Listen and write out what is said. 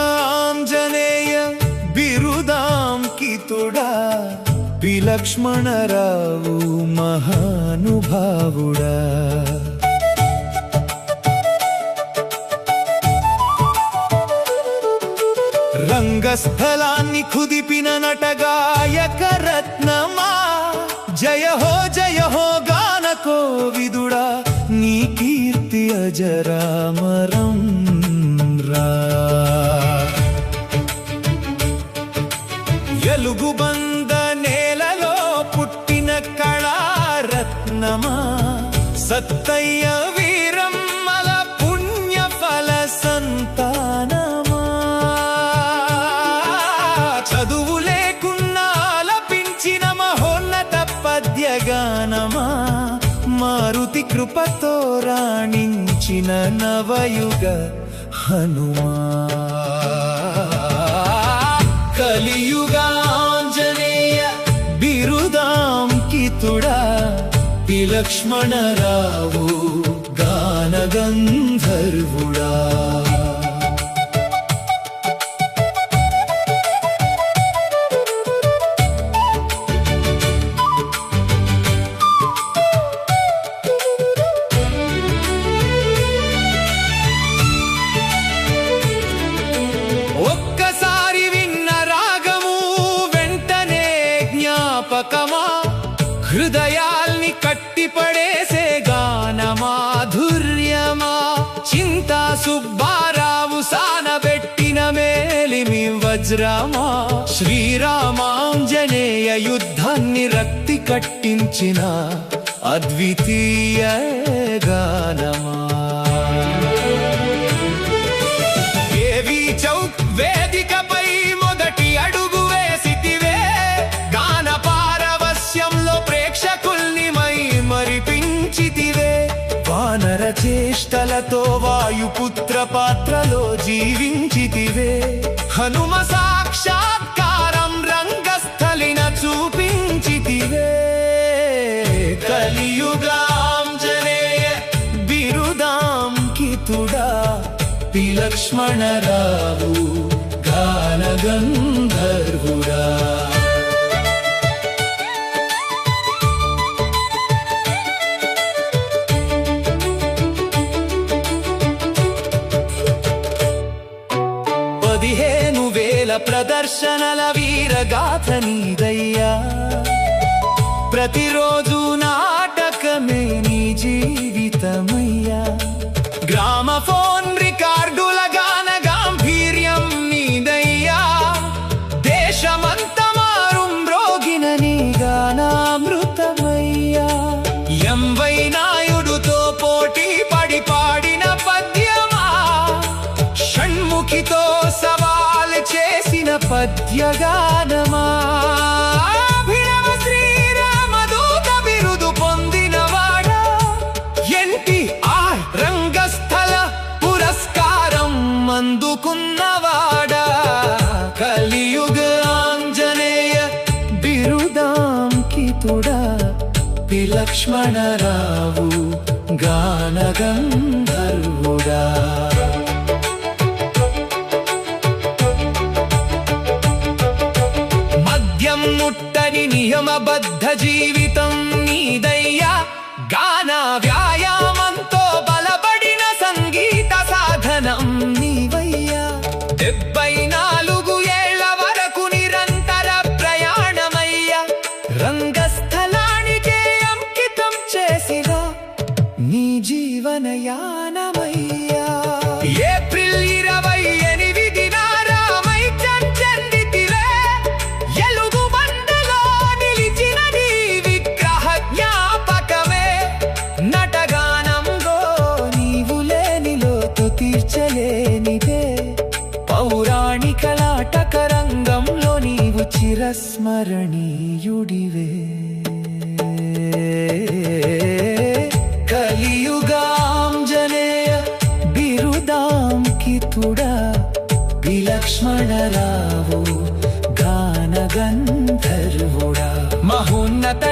కలియుగాంజనేయ బిరుదాంకితుడా విలక్ష్మణరావు మహానుభావుడా రంగస్థలాన్ని కుదిపిన నటగాయక రత్నమా జయ హో గాన కోవిదుడా నీ కీర్తి అజరామరం ఎలుగుబంద నేలలో పుట్టిన కళారత్నమా సత్తయ్య వీరమ్మల పుణ్యఫల సంతానమా చదువు లేకున్నా ఆలపించిన మహోన్నత పద్యగానమా మారుతి కృపతో రాణించిన నవయుగ హనుమా కలియుగాంజనేయ బిరుదాంకితుడా విలక్ష్మణరావు గానగంధర్వుడా హృదయాల్ని కట్టిపడేసే గాన మాధుర్యమా చింతా సుబ్బారావు సానబెట్టిన మేలిమి వజ్రమా శ్రీరామాంజనేయ యుద్ధాన్ని రక్తి కట్టించిన అద్వితీయ గానమా దేవి చౌక్ వేదికపై మొదటి అడుగు వేసితివే గాన పారవస్యంలో ప్రేక్షకుల్ని మరిపించితివే వానర చేష్టలతో వాయుపుత్ర పాత్రలో జీవించితివే హనుమ సాక్షాత్కారం రంగస్థలిన చూపించితివే కలియుగాంజనేయ బిరుదాంకితుడా విలక్ష్మణరావు గానగంధర్వుడా ప్రదర్శనల వీరగాథ నీదయ్యా ప్రతిరోజు నాటకమే నీ జీవితమయ్యా గ్రామఫోన్ రికార్డుల గాన గాంభీర్యం నీదయ్యా దేశమంత మారుం మ్రోగిన నీ గానామృతమయ్యా ఎంవై నాయుడుతో పోటీ పడి పాడిన పద్యమా షణ్ముఖితో చేసిన పద్యగానమా అభినవ శ్రీరామదూత బిరుదు పొందినవాడా ఎన్టీఆర్ రంగస్థల పురస్కారం అందుకున్నవాడా కలియుగ ఆంజనేయ బిరుదాంకితుడా విలక్ష్మణరావు గానగంధర్వుడా ముట్టని నియమబద్ధ జీవితం నీదయ్యా గాన వ్యాయామంతో బలపడిన సంగీత సాధనం నీవయ్యా 74 ఏళ్ల వరకు నిరంతర ప్రయాణమయ్యా రంగస్థలానికే అంకితం చేసిన నీ జీవనయానమయ్యా ఏప్రిల్ 28 తీర్చలేనిదే పౌరా మాణికలాటక రంగంలో నీవు చిరస్మరణీయుడివే. కలియుగాంజనేయ బిరుదాంకితుడా విలక్ష్మణరావు గాన గంధర్వుడా. మహోన్నత